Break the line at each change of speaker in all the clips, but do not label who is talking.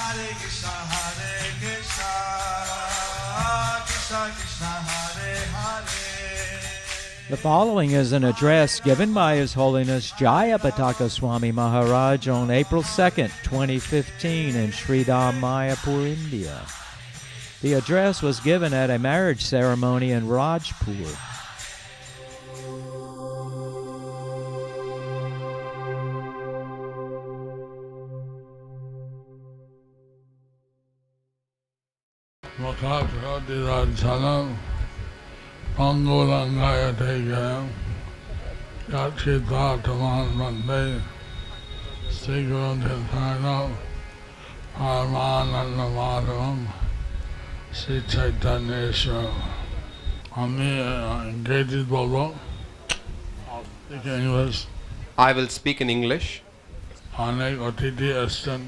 Hare Krishna, Krishna Krishna, Hare Hare.
The following is an address given by His Holiness Jayapataka Swami Maharaj on April 2nd, 2015 in Sridham, Mayapur, India. The address was given at a marriage ceremony in Rajapur.
Makakratidachalam Pangulangaya Tegayam Yachita Taman Mande Sigurun Tirthanam Paramanandamadavam Sri Chaitanyeshwaram. আমি ইংরেজি বলবো, speak English.
I will speak in English.
অনেক অতিথি এসছেন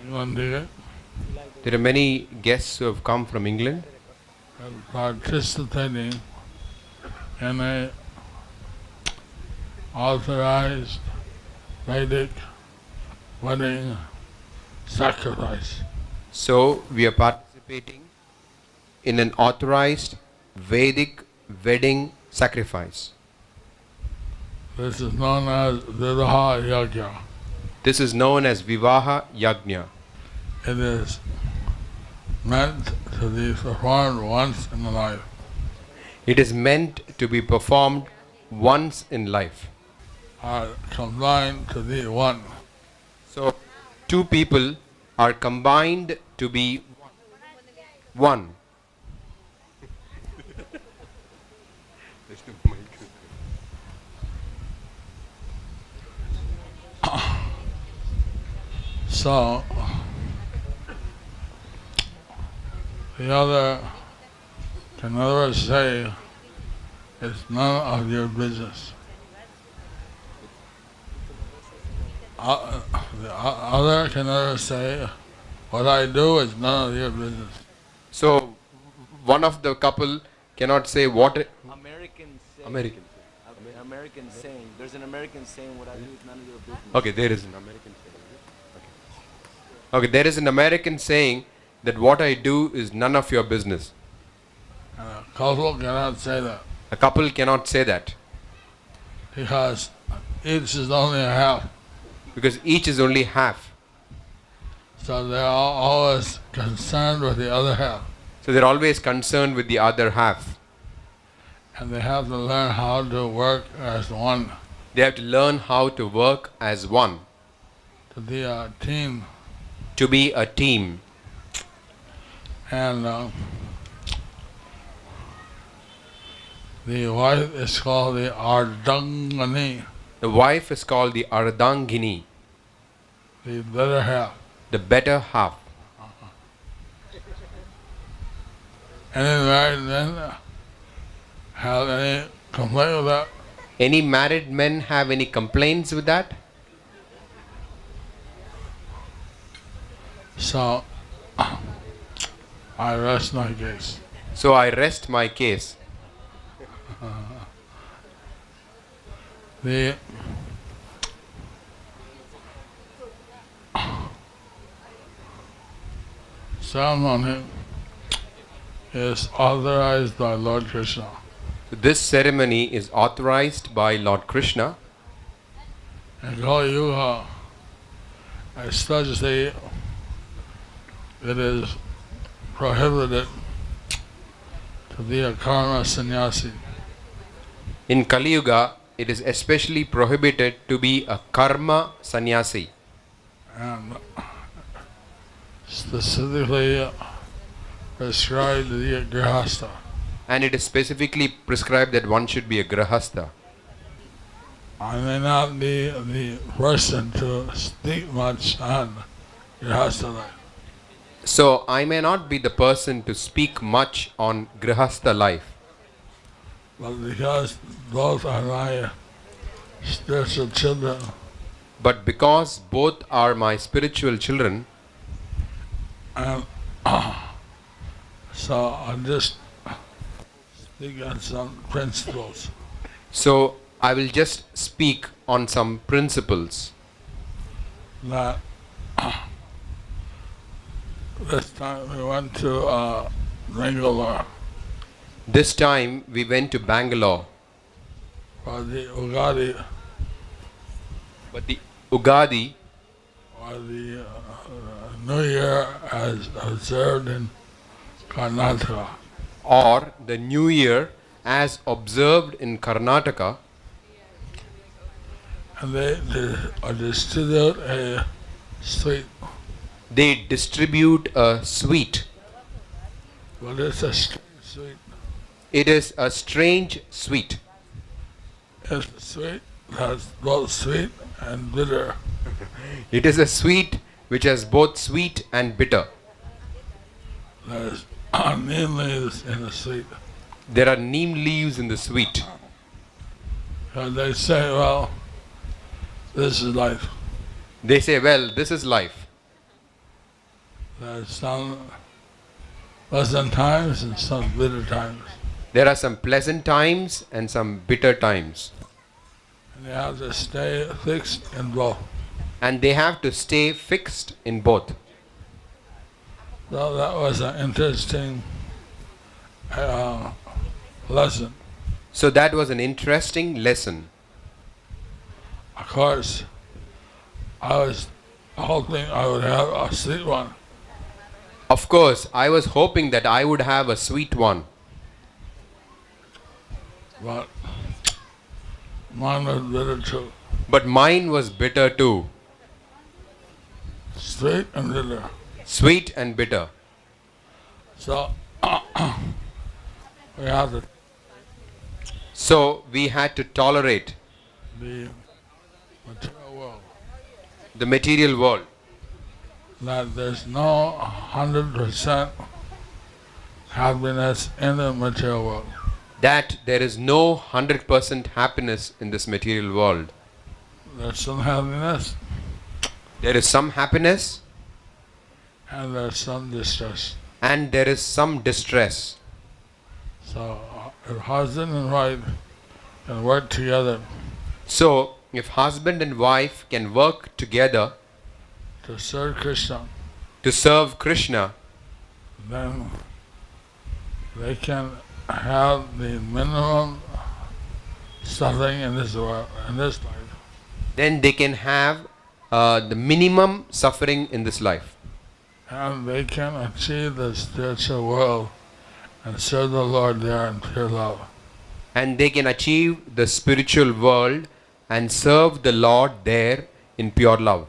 England থেকে,
There are many guests who have come from England
participating in a authorized Vedic wedding sacrifice.
So we are participating in an authorized Vedic wedding sacrifice.
This is known as Vivaha Yajna.
This is known as Vivaha Yajna.
It is meant to be performed once in a life.
It is meant to be performed once in life.
Are combined to be one.
So two people are combined to be one.
So the other can never say it's none of your business. The other can never say what I do is none of your business.
So one of the couple cannot say what
American saying.
American.
American saying. There's an American saying, what I do is none of your business.
Okay, there is an American saying. Okay, there is an American saying that what I do is none of your business.
And a couple cannot say that
A couple cannot say that
because each is only a half.
because each is only half.
So they're always concerned with the other half.
So they're always concerned with the other half.
And they have to learn how to work as one,
They have to learn how to work as one,
to be a team.
to be a team.
And the wife is called the Ardangani,
The wife is called the Ardangini,
the better half.
the better half.
Any married men have any complaint with that?
Any married men have any complaints with that?
So I rest my case.
So I rest my case.
The ceremony is authorized by Lord Krishna.
This ceremony is authorized by Lord Krishna.
In Kali Yuga, especially, it is prohibited to be a karma sannyasi.
In Kali Yuga, it is especially prohibited to be a karma sannyasi.
And specifically prescribed to be a grihastha.
And it is specifically prescribed that one should be a grahastha.
I may not be the person to speak much on grihastha life,
So I may not be the person to speak much on grahastha life,
but because both are my spiritual children,
but because both are my spiritual children,
and so I'll just speak on some principles.
so I will just speak on some principles
That this time we went to Bangalore
This time we went to Bangalore,
for the Ugadi,
but the Ugadi,
or the New Year as observed in Karnataka.
or the New Year as observed in Karnataka,
And they distribute a sweet,
they distribute a sweet.
but it's a strange sweet.
It is a strange sweet.
It's a sweet that's both sweet and bitter.
It is a sweet which has both sweet and bitter.
There's neem leaves in the sweet.
There are neem leaves in the sweet.
And they say, well, this is life.
They say, well, this is life.
There's some pleasant times and some bitter times.
There are some pleasant times and some bitter times.
And you have to stay fixed in both.
And they have to stay fixed in both.
So that was an interesting lesson.
So that was an interesting lesson.
Of course, I was hoping I would have a sweet one.
Of course, I was hoping that I would have a sweet one.
But mine was bitter too.
But mine was bitter too.
Sweet and bitter.
Sweet and bitter.
So we have to
So we had to tolerate
the material world.
the material world.
That there's no 100% happiness in the material world.
That there is no 100% happiness in this material world.
There's some happiness
There is some happiness
and there's some distress.
and there is some distress.
So if husband and wife can work together
So, if husband and wife can work together
to serve Krishna,
to serve Krishna,
then they can have the minimum suffering in this world, in this life.
then they can have the minimum suffering in this life.
And they can achieve the spiritual world and serve the Lord there in pure love.
And they can achieve the spiritual world and serve the Lord there in pure love.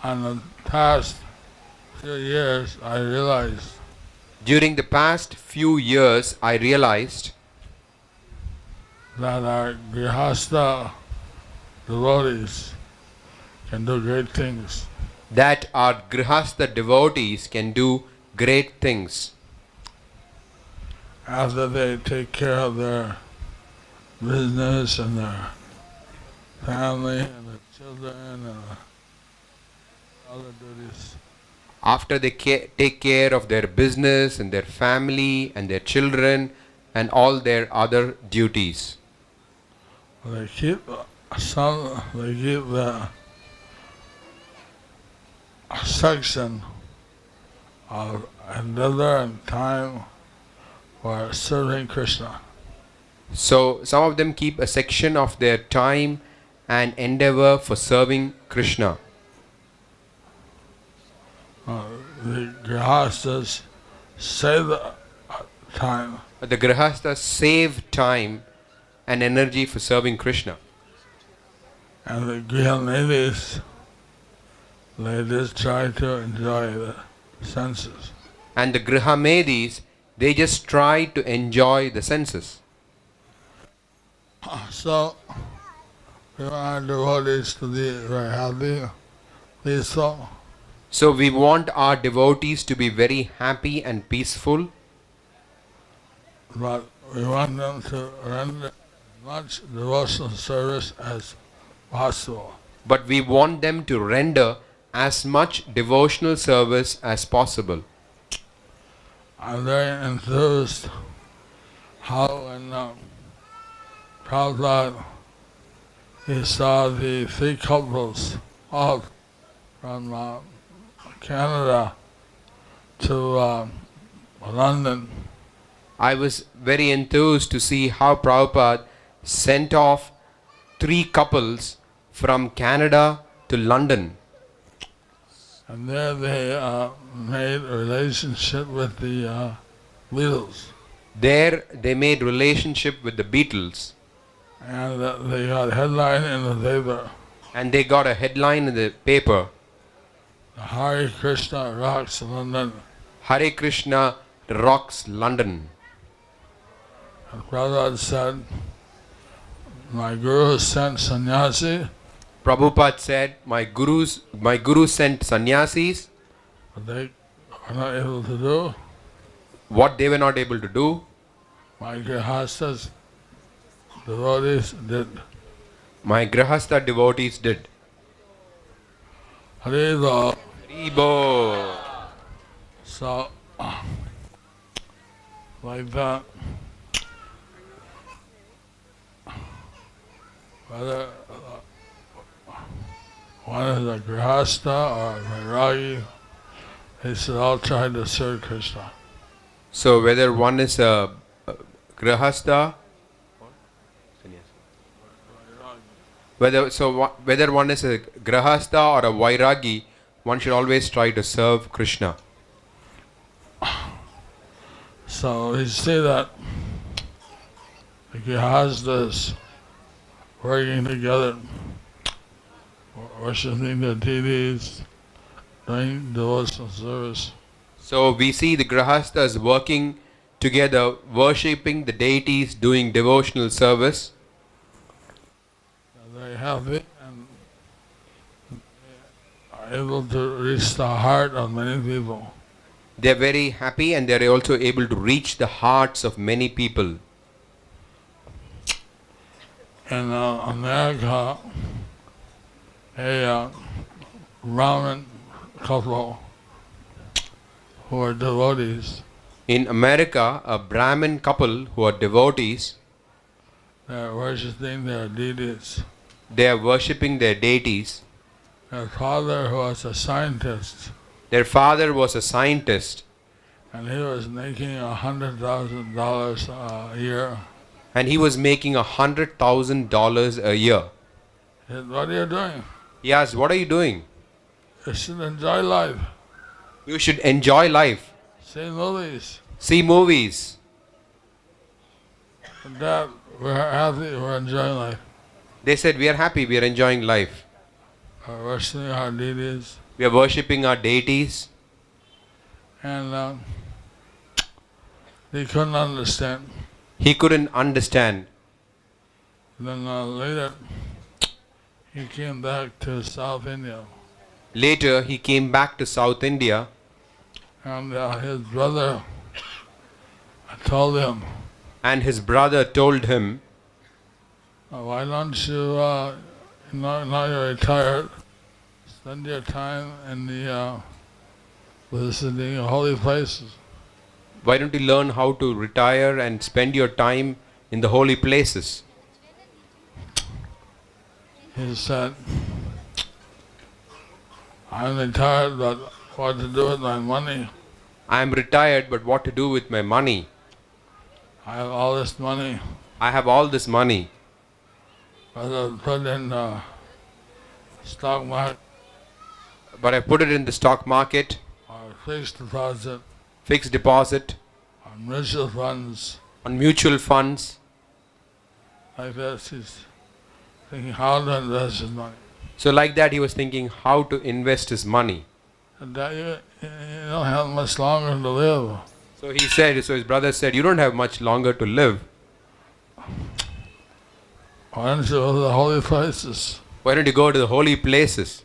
In the past few years, I realized
During the past few years, I realized
that our Grihastha devotees can do great things.
that our Grihastha devotees can do great things
After they take care of their business and their family and their children and other duties.
after they take care of their business and their family and their children and all their other duties.
They keep the section of another and time for serving Krishna.
So some of them keep a section of their time and endeavor for serving Krishna.
The Grihasthas save the time
The Grihasthas save time and energy for serving Krishna.
and the Grihanidis, they just try to enjoy the senses.
And the Grihamedis, they just try to enjoy the senses.
So, we want our devotees to be very happy, peaceful,
So we want our devotees to be very happy and peaceful,
but we want them to render as much devotional service as possible.
but we want them to render as much devotional service as possible.
I'm very enthused how when Prabhupada, he saw the three couples off from Canada to London.
I was very enthused to see how Prabhupada sent off 3 couples from Canada to London.
And there they made a relationship with the Beatles.
There they made relationship with the Beatles.
And they got a headline in the paper.
And they got a headline in the paper.
Hare Krishna rocks London.
Hare Krishna rocks London.
And Prabhupada said, my guru sent sannyasi,
Prabhupada said, my guru sent sannyasis.
but they were not able to do.
What they were not able to do,
My grihastas, devotees did.
my grahastha devotees did.
Haribo.
Haribo.
So, like that, whether one is a grihastha or a vairagi, they should all try to serve Krishna.
So whether one is a grahastha, whether one is a grahastha or a vairagi, one should always try to serve Krishna.
So we see that the grihasthas working together, worshipping the deities, doing devotional service.
So we see the grahasthas working together, worshipping the deities, doing devotional service.
They're very happy and are able to reach the heart of many people.
They are very happy and they are also able to reach the hearts of many people.
In America, a Brahmin couple who are devotees,
In America, a Brahmin couple who are devotees,
they are worshipping their deities.
they are worshipping their deities.
Their father, who was a scientist,
Their father was a scientist
and he was making $100,000 a year.
and he was making $100,000 a year.
He said, what are you doing?
He asked, what are you doing?
You should enjoy life.
You should enjoy life.
See movies.
See movies.
And Dad, we're happy, we're enjoying life.
They said, we are happy, we are enjoying life.
We're worshiping our deities.
We are worshipping our deities.
And they couldn't understand.
He couldn't understand.
Then later, he came back to South India.
Later, he came back to South India
And his brother told him,
and his brother told him,
why don't you, now you're retired, spend your time in the visiting holy places.
why don't you learn how to retire and spend your time in the holy places?
He said, I'm retired, but what to do with my money?
I am retired, but what to do with my money?
I have all this money,
I have all this money,
whether put in stock market
but I put it in the stock market,
or fixed deposit,
fixed deposit,
or mutual funds.
on mutual funds.
Like this, he's thinking how to invest his money.
So like that he was thinking how to invest his money.
And that you don't have much longer to live.
So his brother said, you don't have much longer to live.
Why don't you go to the holy places?
Why don't you go to the holy places?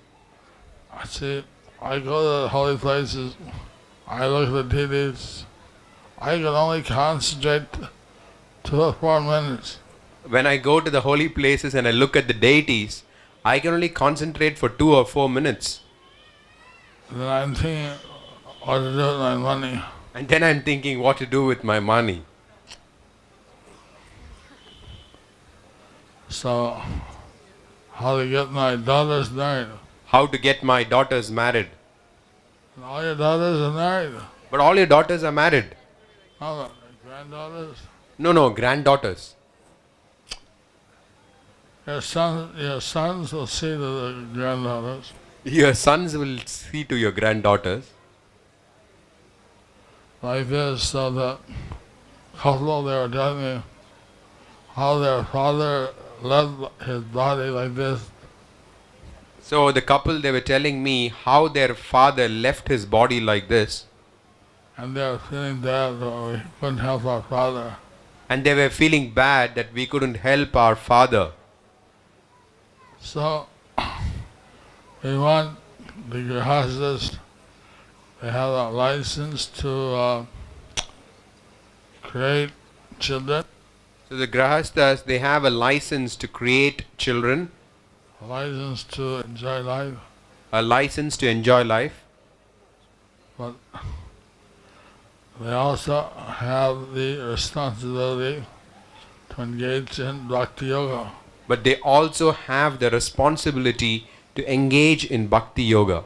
I see, I go to the holy places, I look at the deities, I can only concentrate 2 or 4 minutes.
When I go to the holy places and I look at the deities, I can only concentrate for 2 or 4 minutes.
Then I'm thinking what to do with my money.
And then I'm thinking what to do with my money.
So, how to get my daughters married.
How to get my daughters married.
And all your daughters are married.
But all your daughters are married.
How about granddaughters?
No, granddaughters.
Your sons will see to the granddaughters.
Your sons will see to your granddaughters.
Like this, so the couple, they were telling me how their father led his body like this.
So the couple, they were telling me how their father left his body like this.
And they were feeling bad that we couldn't help our father.
And they were feeling bad that we couldn't help our father.
So we want the grihastas, they have a license to create children,
So the grahastas, they have a license to create children,
a license to enjoy life,
a license to enjoy life.
but they also have the responsibility to engage in bhakti yoga.
But they also have the responsibility to engage in bhakti yoga.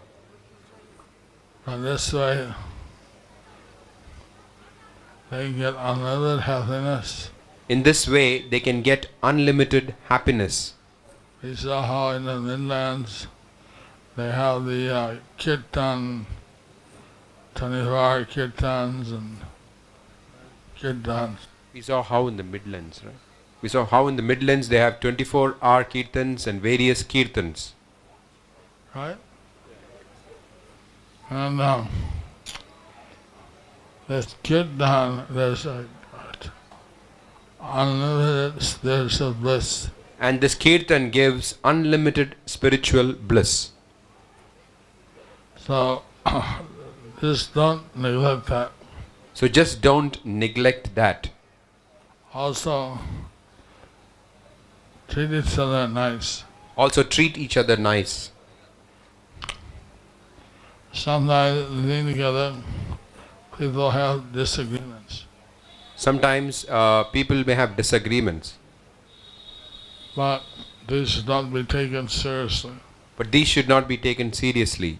And this way, they get unlimited happiness.
In this way, they can get unlimited happiness.
We saw how in the Midlands they have the kirtan, 24-hour kirtans and kirtans.
We saw how in the Midlands, right? We saw how in the Midlands they have 24-hour kirtans and various kirtans.
Right? And this kirtan, there's a unlimited spiritual bliss.
And this kirtan gives unlimited spiritual bliss.
So just don't neglect that.
So just don't neglect that.
Also, treat each other nice.
Also treat each other nice.
Sometimes living together, people have disagreements.
Sometimes people may have disagreements.
But this should not be taken seriously.
But these should not be taken seriously.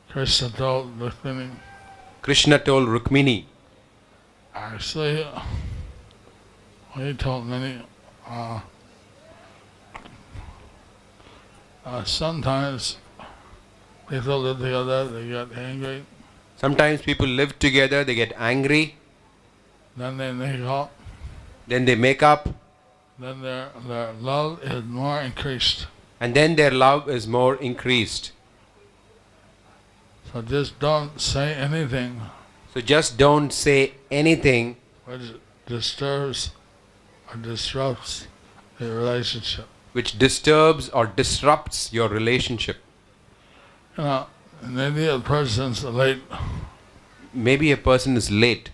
Krishna told Rukmini,
Krishna told Rukmini,
actually, he told many, sometimes people live together, they get angry,
sometimes people live together, they get angry,
then they make up,
then they make up,
then their love is more increased.
and then their love is more increased.
So just don't say anything
So just don't say anything
which disturbs or disrupts the relationship.
which disturbs or disrupts your relationship.
You know, maybe a person's late
Maybe a person is late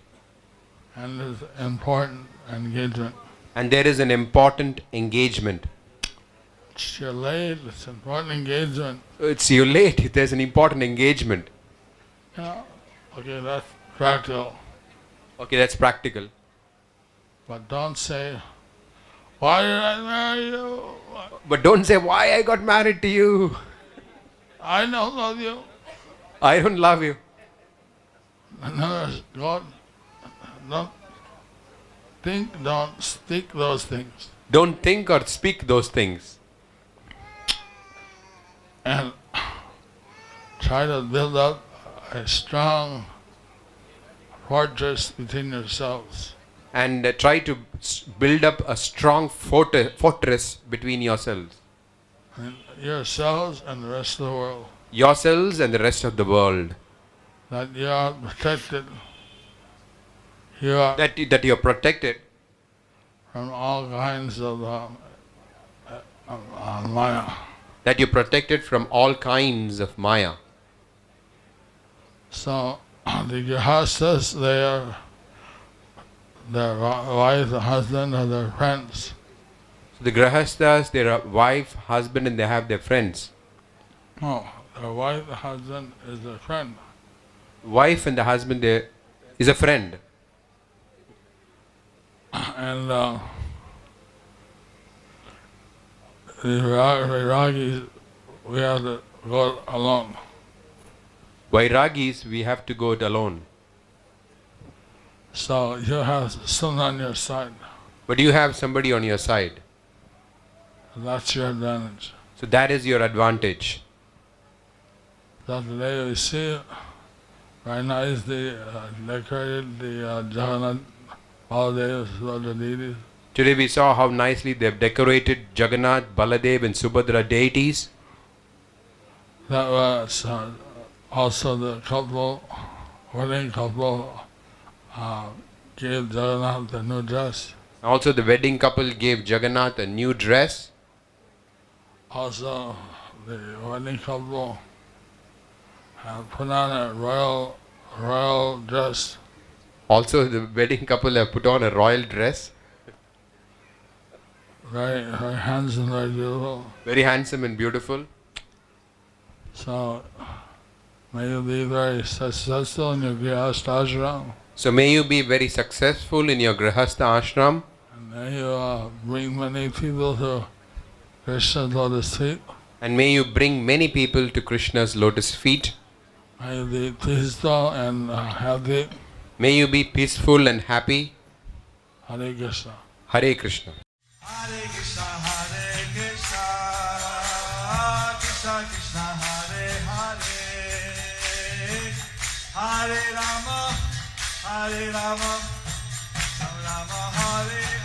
and there's important engagement.
and there is an important engagement.
You're late, it's important engagement.
It's you late, there's an important engagement.
You know, okay, that's practical.
Okay, that's practical.
But don't say, why did I marry you?
But don't say, why I got married to you.
I don't love you.
I don't love you.
In other words, God, don't think, don't speak those things.
Don't think or speak those things.
And try to build up a strong fortress between yourselves.
And try to build up a strong fortress between yourselves.
And yourselves and the rest of the world.
Yourselves and the rest of the world.
That you are protected. You are
That you are protected
from all kinds of Maya.
that you're protected from all kinds of Maya.
So the grihastas, they are their wife, the husband, or their friends.
So the grahastas, their wife, husband, and they have their friends.
No, their wife, the husband is their friend.
Wife and the husband there is a friend.
And the viragis, we have to go alone.
Vairagis, we have to go it alone.
So you have someone on your side.
But you have somebody on your side.
That's your advantage.
So that is your advantage.
So today we see very nice decorated the Jagannath Baladev Subhadra deities.
Today we saw how nicely they have decorated Jagannath, Baladev and Subhadra deities.
That was also the couple, wedding couple, gave Jagannath a new dress.
Also the wedding couple gave Jagannath a new dress.
Also the wedding couple put on a royal dress.
Also the wedding couple have put on a royal dress.
Very, very handsome, very beautiful.
Very handsome and beautiful.
So may you be very successful in your Grihastha ashram.
So may you be very successful in your Grihastha ashram.
And may you bring many people to Krishna's lotus feet.
And may you bring many people to Krishna's lotus feet.
May you be peaceful and happy.
May you be peaceful and happy.
Hare Krishna.
Hare Krishna.
Hare Krishna, Hare Krishna, Krishna Krishna, Hare Hare, Hare Rama, Rama Rama, Hare